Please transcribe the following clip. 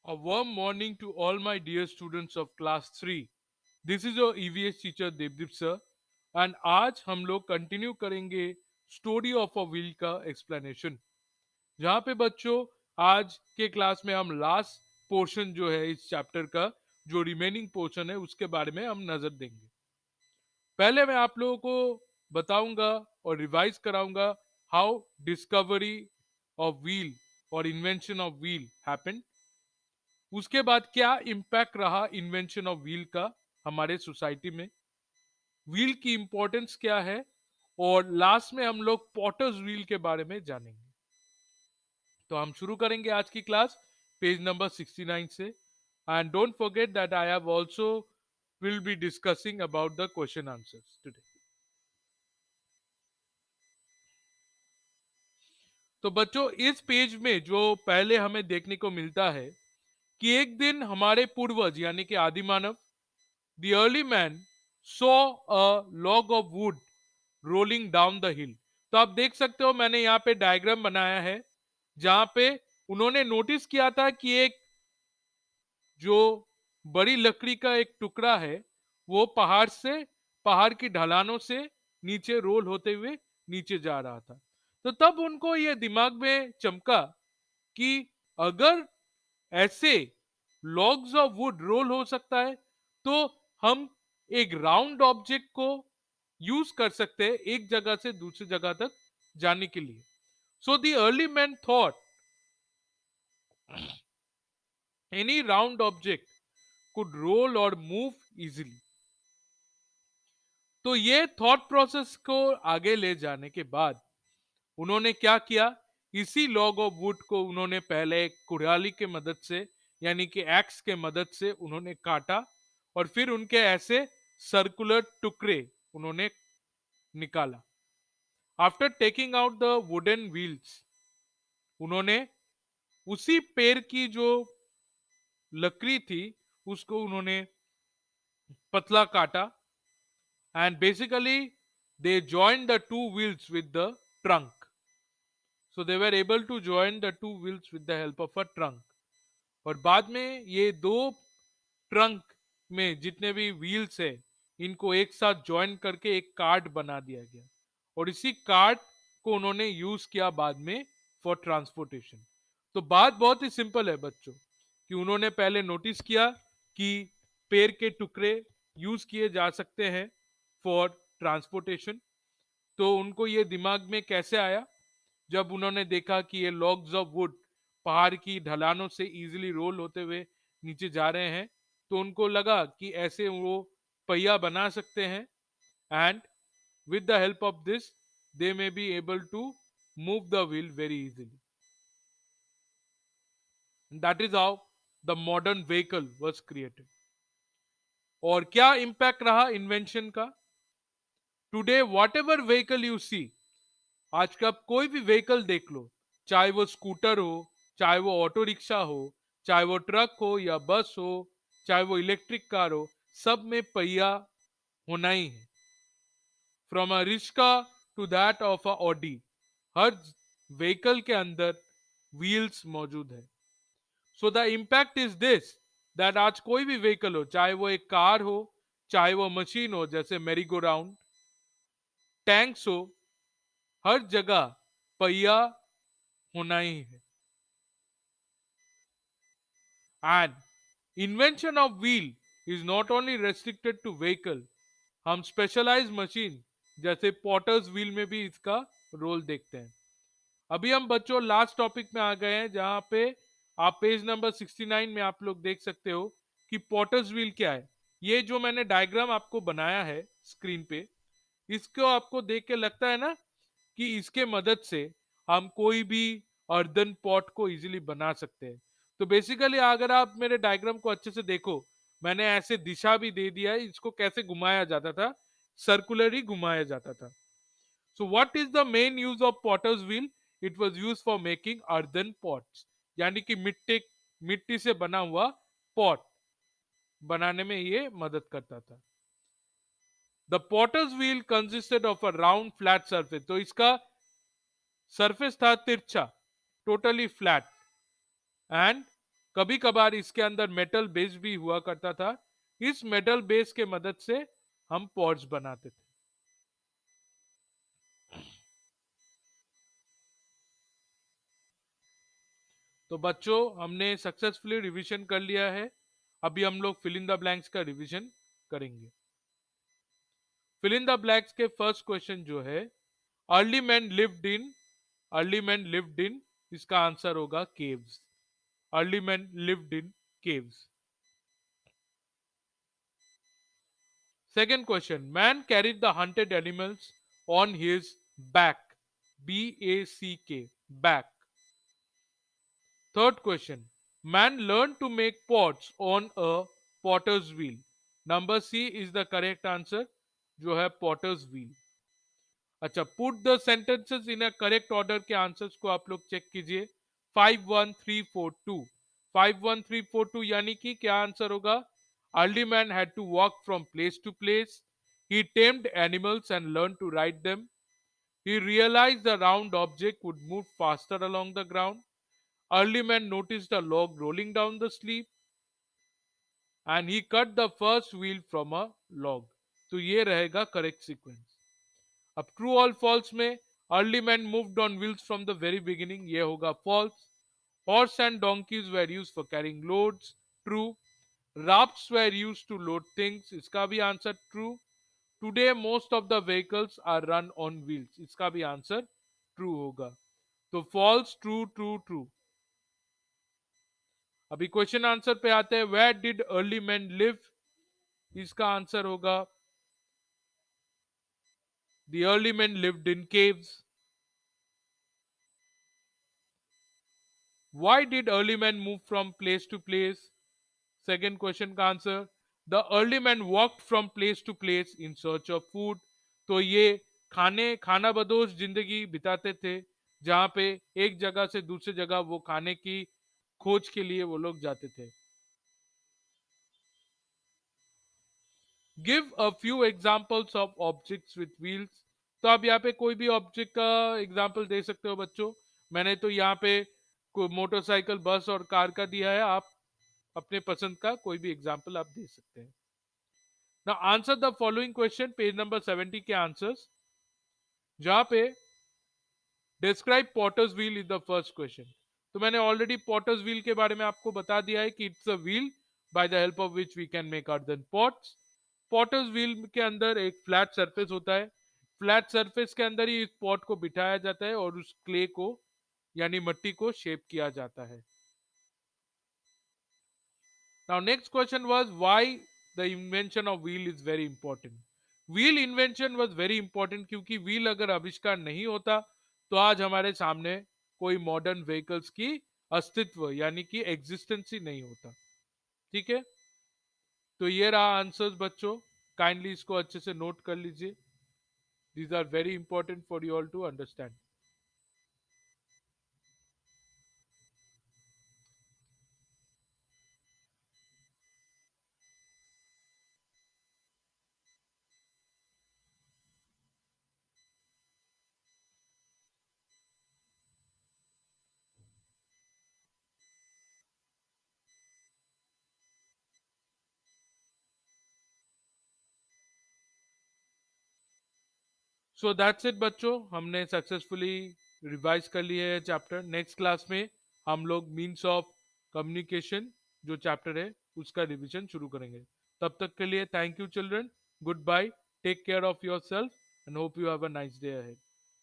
A warm morning to all my dear students of class 3. This is your EVS teacher Devdip sir and आज हम लोग continue करेंगे story of a wheel का explanation जहाँ पे बच्चों आज के क्लास में हम लास्ट पोर्शन जो है इस चैप्टर का जो रिमेनिंग पोर्शन है उसके बारे में हम नजर देंगे। पहले मैं आप लोगों को बताऊंगा और रिवाइज कराऊंगा हाउ डिस्कवरी ऑफ व्हील और इन्वेंशन ऑफ व्हील हैपेंड। उसके बाद क्या इम्पैक्ट रहा इन्वेंशन ऑफ व्हील का हमारे सोसाइटी में, व्हील की इंपॉर्टेंस क्या है और लास्ट में हम लोग पॉटर्स व्हील के बारे में जानेंगे। तो हम शुरू करेंगे आज की क्लास पेज नंबर 69 से and don't forget that I have also will be discussing about the question answers today. तो बच्चों इस पेज में जो पहले हमें देखने को मिलता है कि एक दिन हमारे पूर्वज यानी कि आदि मानव The early man saw a log of wood rolling down the hill. तो आप देख सकते हो मैंने यहाँ पे डायग्राम बनाया है जहां पे उन्होंने नोटिस किया था कि एक जो बड़ी लकड़ी का एक टुकड़ा है वो पहाड़ की ढलानों से नीचे रोल होते हुए नीचे जा रहा था। तो तब उनको ये दिमाग में चमका कि अगर ऐसे लॉग्स ऑफ वुड रोल हो सकता है तो हम एक राउंड ऑब्जेक्ट को यूज कर सकते हैं एक जगह से दूसरी जगह तक जाने के लिए। So the early man thought any round object could roll और मूव इजीली। तो ये थॉट प्रोसेस को आगे ले जाने के बाद उन्होंने क्या किया, इसी लॉग ऑफ वुड को उन्होंने पहले एक कुड़ाली के मदद से यानी कि एक्स के मदद से उन्होंने काटा और फिर उनके ऐसे सर्कुलर टुकड़े उन्होंने निकाला। After taking out the wooden wheels उन्होंने उसी पेड़ की जो लकड़ी थी उसको उन्होंने पतला काटा and basically they join the two wheels with the trunk. So they were able to join the two wheels with the help of a trunk. और बाद में ये दो ट्रंक में जितने भी व्हील्स है इनको एक साथ ज्वाइन करके एक कार्ड बना दिया गया और इसी कार्ड को उन्होंने यूज किया बाद में फॉर ट्रांसपोर्टेशन। तो बात बहुत ही सिंपल है बच्चों कि उन्होंने पहले नोटिस किया कि पेड़ के टुकड़े यूज किए जा सकते हैं फॉर ट्रांसपोर्टेशन। तो उनको ये दिमाग में कैसे आया, जब उन्होंने देखा कि ये लॉग्स ऑफ वुड पहाड़ की ढलानों से इजीली रोल होते हुए नीचे जा रहे हैं तो उनको लगा कि ऐसे वो पहिया बना सकते हैं and with the help of this they may be able to move the wheel very easily. That is how the modern vehicle was created. और क्या इंपैक्ट रहा इन्वेंशन का, today whatever vehicle you see, आज का आप कोई भी vehicle देख लो, चाहे वो स्कूटर हो, चाहे वो ऑटो रिक्शा हो, चाहे वो ट्रक हो या बस हो, चाहे वो इलेक्ट्रिक कार हो, सब में पहिया होना ही है। From a rickshaw to that of a Audi, हर व्हीकल के अंदर व्हील्स मौजूद है। So the impact is this that आज कोई भी व्हीकल हो, चाहे वो एक कार हो, चाहे वो मशीन हो जैसे मेरी गो राउंड, टैंक्स हो, हर जगह पहिया होना ही है। And invention of wheel is not only restricted to vehicle, हम स्पेशलाइज मशीन जैसे पॉटर्स व्हील में भी इसका रोल देखते हैं। अभी हम बच्चों लास्ट टॉपिक में आ गए हैं जहां पे आप पेज नंबर 69 में आप लोग देख सकते हो कि पॉटर्स व्हील क्या है। ये जो मैंने डायग्राम आपको बनाया है स्क्रीन पे, इसको आपको देख के लगता है ना कि इसके मदद से हम कोई भी अर्दन पॉट को इजीली बना सकते हैं। तो बेसिकली अगर आप मेरे डायग्राम को अच्छे से देखो, मैंने ऐसे दिशा भी दे दिया है, इसको कैसे घुमाया जाता था, सर्कुलर ही घुमाया जाता था। So what is the main use of potter's wheel, it was use for making earthen pots, यानी कि मिट्टी से बना हुआ पॉट बनाने में ये मदद करता था। The potter's wheel consisted of a round flat surface, तो इसका सरफेस था तिरछा, टोटली फ्लैट एंड कभी कभार इसके अंदर मेटल बेस भी हुआ करता था। इस मेटल बेस के मदद से हम पॉट्स बनाते थे। तो बच्चों, हमने सक्सेसफुली रिवीजन कर लिया है। अभी हम लोग फिल इन द ब्लैंक्स का रिवीजन करेंगे। फिल इन द ब्लैंक्स के फर्स्ट क्वेश्चन जो है, early man lived in, early man lived in, इसका आंसर होगा caves. Early man lived in caves. Second question, man carried the hunted animals on his back. B-A-C-K, back. Third question, man learned to make pots on a potter's wheel. Number C is the correct answer, जो है potter's wheel. अच्छा, put the sentences in a correct order के answers को आप लोग check कीजिए। 51342, 51342 यानी कि क्या आंसर होगा? Early man had to walk from place to place, he tamed animals and learn to ride them, he realized the round object would move faster along the ground, early man noticed a log rolling down the sleep, and he cut the first wheel from a log. तो ये रहेगा correct sequence. अब true और false में, early man moved on wheels from the very beginning, ये होगा false. Horse and donkeys were used for carrying loads, true. Rafts were used to load things, इसका भी answer true. Today most of the vehicles are run on wheels, इसका भी answer true होगा। तो false, true, true, true. अभी question answer पे आते हैं। Where did early man live, इसका आंसर होगा the early man lived in caves. Why did early men move from place to place? Second question का answer, the early men walked from place to place in search of food. तो ये खाना बदोश जिंदगी बिताते थे, जहां पे एक जगह से दूसरी जगह वो खाने की खोज के लिए वो लोग जाते थे। Give a few examples of objects with wheels. तो आप यहाँ पे कोई भी ऑब्जेक्ट का एग्जांपल दे सकते हो बच्चों। मैंने तो यहाँ पे मोटरसाइकिल, बस और कार का दिया है, आप अपने पसंद का कोई भी एग्जाम्पल आप दे सकते हैं। Now answer the following question, page number 70 के आंसर्स, जहां पे describe potter's wheel is the first question. तो मैंने ऑलरेडी पॉटर्स व्हील के बारे में आपको बता दिया है कि it's a wheel by the help of which we can make earthen pots. Potter's wheel के अंदर एक फ्लैट सरफेस होता है। फ्लैट सरफेस के अंदर ही इस पॉट को बिठाया जाता है और उस क्ले को यानी मिट्टी को शेप किया जाता है। Now next question was why the invention of wheel is very important. Wheel invention was very important क्योंकि wheel अगर आविष्कार नहीं होता तो आज हमारे सामने कोई मॉडर्न व्हीकल्स की अस्तित्व यानी कि एग्जिस्टेंस ही नहीं होता। ठीक है, तो ये रहा आंसर्स बच्चों, काइंडली इसको अच्छे से नोट कर लीजिए। These are very important for you all to understand. So that's it बच्चों, हमने सक्सेसफुली रिवाइज कर लिए है चैप्टर। नेक्स्ट क्लास में हम लोग मीन्स ऑफ कम्युनिकेशन जो चैप्टर है उसका रिवीजन शुरू करेंगे। तब तक के लिए thank you children, good bye, take care of yourself and hope you have a nice day ahead.